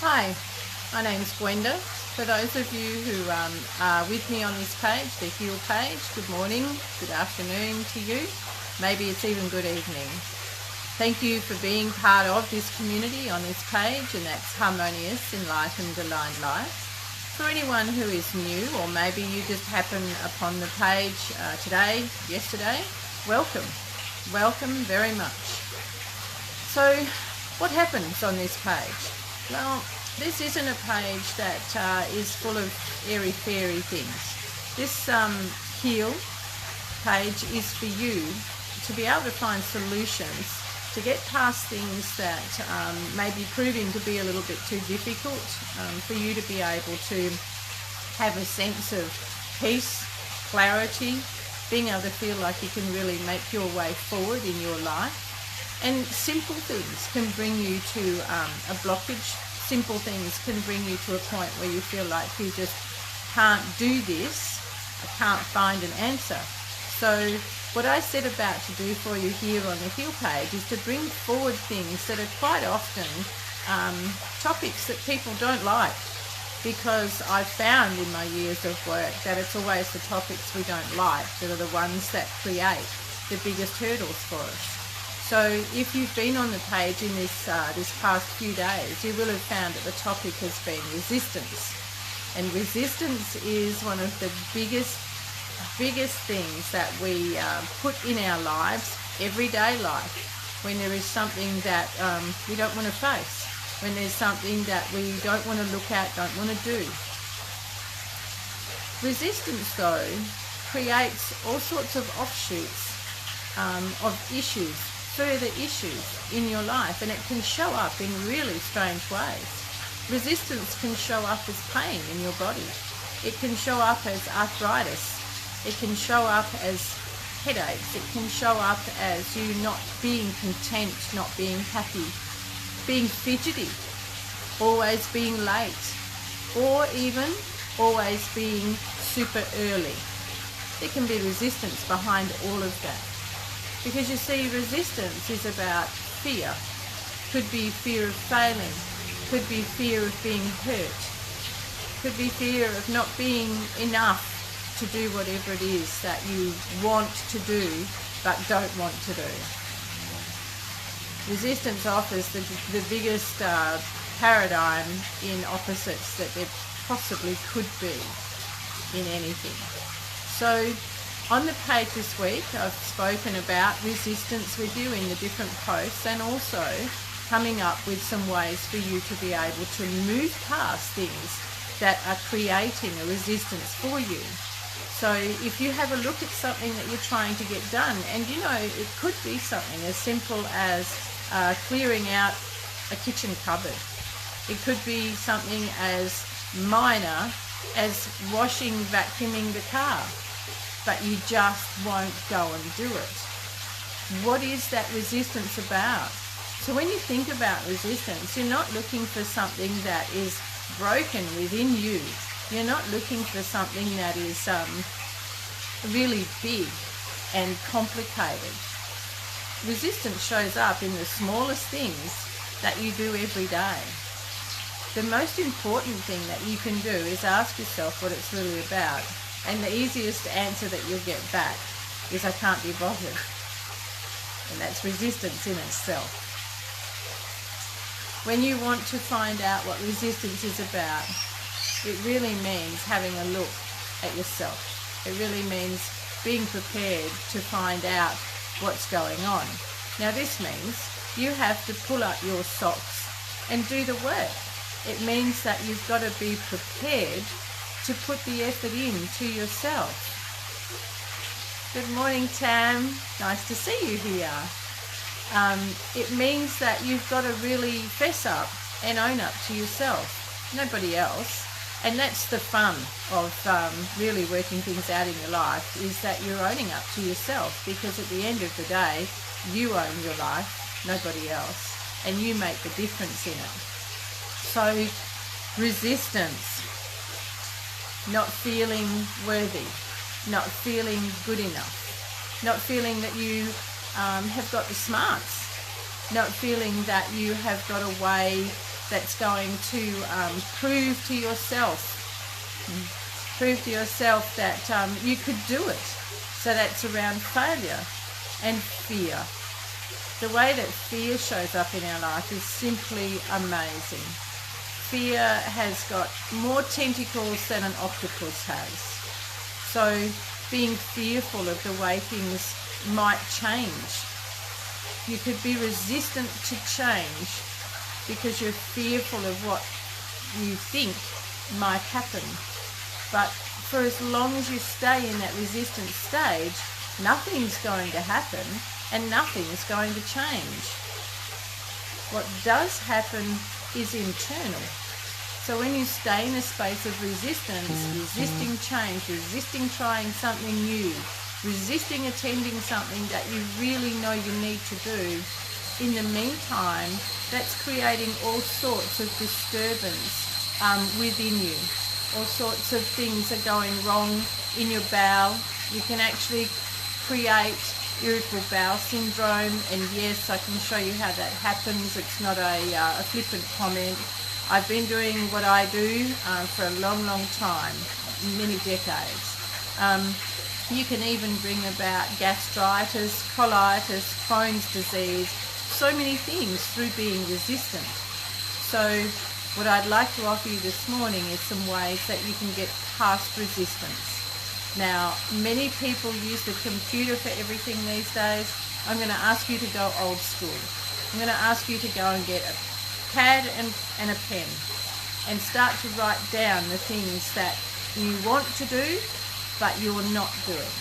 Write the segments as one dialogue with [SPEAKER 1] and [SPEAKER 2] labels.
[SPEAKER 1] Hi, my name's Gwenda. For those of you who are with me on this page, the H.E.A.L page, good morning, good afternoon to you. Maybe it's even good evening. Thank you for being part of this community on this page, and that's Harmonious, Enlightened, Aligned Life. For anyone who is new, or maybe you just happen upon the page today, yesterday, welcome. Welcome very much. So, what happens on this page? Well, this isn't a page that is full of airy-fairy things. This H.E.A.L page is for you to be able to find solutions to get past things that may be proving to be a little bit too difficult, for you to be able to have a sense of peace, clarity, being able to feel like you can really make your way forward in your life. And simple things can bring you to a blockage. Simple things can bring you to a point where you feel like you just can't do this, I can't find an answer. So what I set about to do for you here on the H.E.A.L page is to bring forward things that are quite often topics that people don't like, because I've found in my years of work that it's always the topics we don't like that are the ones that create the biggest hurdles for us. So if you've been on the page in this past few days, you will have found that the topic has been resistance. And resistance is one of the biggest things that we put in our lives, everyday life, when there is something that we don't want to face, when there's something that we don't want to look at, don't want to do. Resistance, though, creates all sorts of offshoots of issues, further issues in your life, and it can show up in really strange ways. Resistance can show up as pain in your body. It can show up as arthritis. It can show up as headaches. It can show up as you not being content, not being happy, being fidgety, always being late, or even always being super early. There can be resistance behind all of that. Because you see, resistance is about fear. Could be fear of failing, could be fear of being hurt, could be fear of not being enough to do whatever it is that you want to do but don't want to do. Resistance offers the biggest paradigm in opposites that there possibly could be in anything. So on the page this week, I've spoken about resistance with you in the different posts, and also coming up with some ways for you to be able to move past things that are creating a resistance for you. So if you have a look at something that you're trying to get done, and you know, it could be something as simple as clearing out a kitchen cupboard. It could be something as minor as washing, vacuuming the car, but you just won't go and do it. What is that resistance about? So when you think about resistance, you're not looking for something that is broken within you. You're not looking for something that is really big and complicated. Resistance shows up in the smallest things that you do every day. The most important thing that you can do is ask yourself what it's really about. And the easiest answer that you'll get back is, I can't be bothered. And that's resistance in itself. When you want to find out what resistance is about, it really means having a look at yourself. It really means being prepared to find out what's going on. Now this means you have to pull up your socks and do the work. It means that you've got to be prepared to put the effort in to yourself. Good morning, Tam. Nice to see you here. It means that you've got to really fess up and own up to yourself, nobody else. And that's the fun of really working things out in your life, is that you're owning up to yourself, because at the end of the day, you own your life, nobody else, and you make the difference in it. So resistance, not feeling worthy, not feeling good enough, not feeling that you have got the smarts, not feeling that you have got a way that's going to prove to yourself that you could do it. So that's around failure and fear. The way that fear shows up in our life is simply amazing. Fear has got more tentacles than an octopus has. So being fearful of the way things might change. You could be resistant to change because you're fearful of what you think might happen. But for as long as you stay in that resistant stage, nothing's going to happen and nothing's going to change. What does happen is internal. So when you stay in a space of resistance, resisting change, resisting trying something new, resisting attending something that you really know you need to do, in the meantime, that's creating all sorts of disturbance within you. All sorts of things are going wrong in your bowel. You can actually create irritable bowel syndrome, and yes, I can show you how that happens. It's not a flippant comment. I've been doing what I do for a long, long time, many decades. You can even bring about gastritis, colitis, Crohn's disease, so many things through being resistant. So what I'd like to offer you this morning is some ways that you can get past resistance. Now, many people use the computer for everything these days. I'm going to ask you to go old school. I'm going to ask you to go and get a pad and a pen and start to write down the things that you want to do but you're not doing.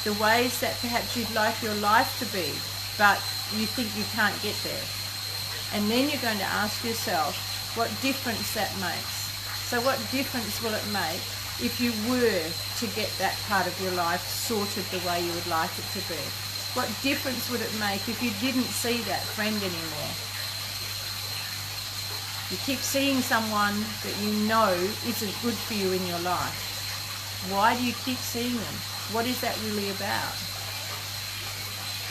[SPEAKER 1] The ways that perhaps you'd like your life to be but you think you can't get there. And then you're going to ask yourself what difference that makes. So what difference will it make if you were to get that part of your life sorted the way you would like it to be? What difference would it make if you didn't see that friend anymore? You keep seeing someone that you know isn't good for you in your life. Why do you keep seeing them? What is that really about?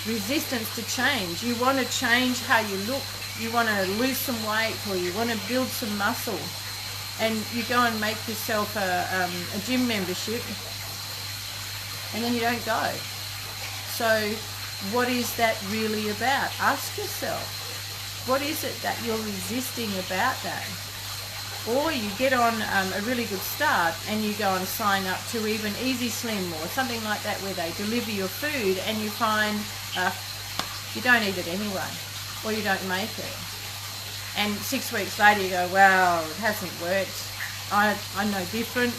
[SPEAKER 1] Resistance to change. You want to change how you look. You want to lose some weight, or you want to build some muscle. And you go and make yourself a gym membership, and then you don't go. So what is that really about? Ask yourself. What is it that you're resisting about that? Or you get on a really good start and you go and sign up to even Easy Slim or something like that, where they deliver your food and you find you don't eat it anyway, or you don't make it. And 6 weeks later you go, well, it hasn't worked. I'm no different.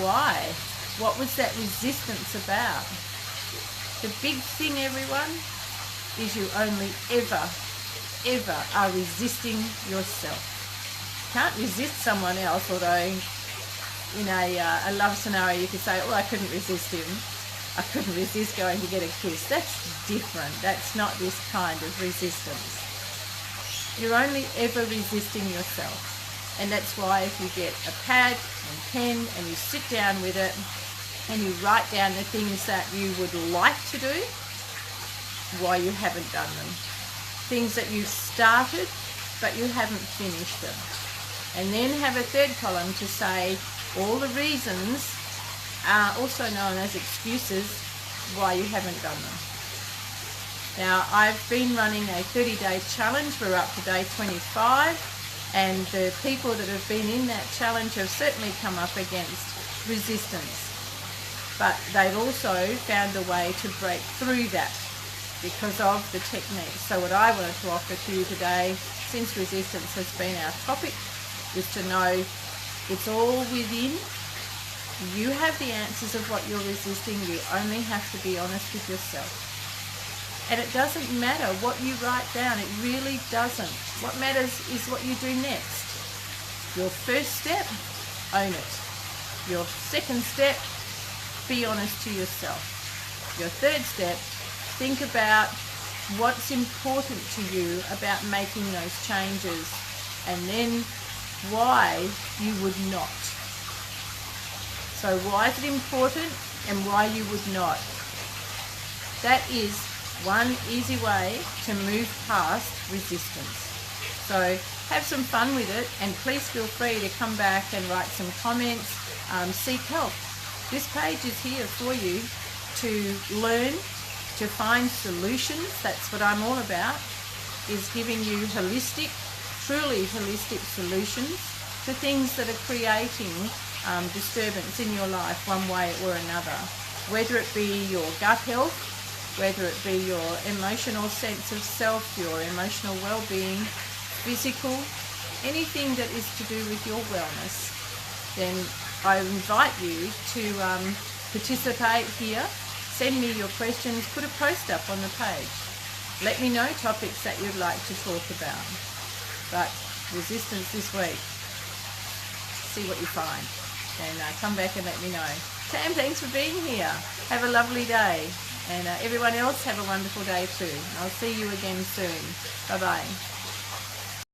[SPEAKER 1] Why? What was that resistance about? The big thing, everyone, is you only ever are resisting yourself. Can't resist someone else, although in a love scenario you could say, oh, I couldn't resist him. I couldn't resist going to get a kiss. That's different. That's not this kind of resistance. You're only ever resisting yourself. And that's why if you get a pad and pen and you sit down with it and you write down the things that you would like to do, why you haven't done them. Things that you've started but you haven't finished them. And then have a third column to say all the reasons, also known as excuses, why you haven't done them. Now, I've been running a 30-day challenge. We're up to day 25, and the people that have been in that challenge have certainly come up against resistance. But they've also found a way to break through that because of the technique. So what I wanted to offer to you today, since resistance has been our topic, is to know it's all within. You have the answers of what you're resisting. You only have to be honest with yourself. And it doesn't matter what you write down. It really doesn't. What matters is what you do next. Your first step, own it. Your second step, be honest to yourself. Your third step, think about what's important to you about making those changes, and then why you would not. So why is it important and why you would not? That is one easy way to move past resistance. So have some fun with it, and please feel free to come back and write some comments, seek help. This page is here for you to learn, to find solutions. That's what I'm all about, is giving you holistic, truly holistic solutions to things that are creating disturbance in your life one way or another. Whether it be your gut health, whether it be your emotional sense of self, your emotional well-being, physical, anything that is to do with your wellness, then I invite you to participate here. Send me your questions, put a post up on the page. Let me know topics that you'd like to talk about. But resistance this week, see what you find, and come back and let me know. Tam, thanks for being here. Have a lovely day, and everyone else have a wonderful day too. I'll see you again soon. Bye-bye.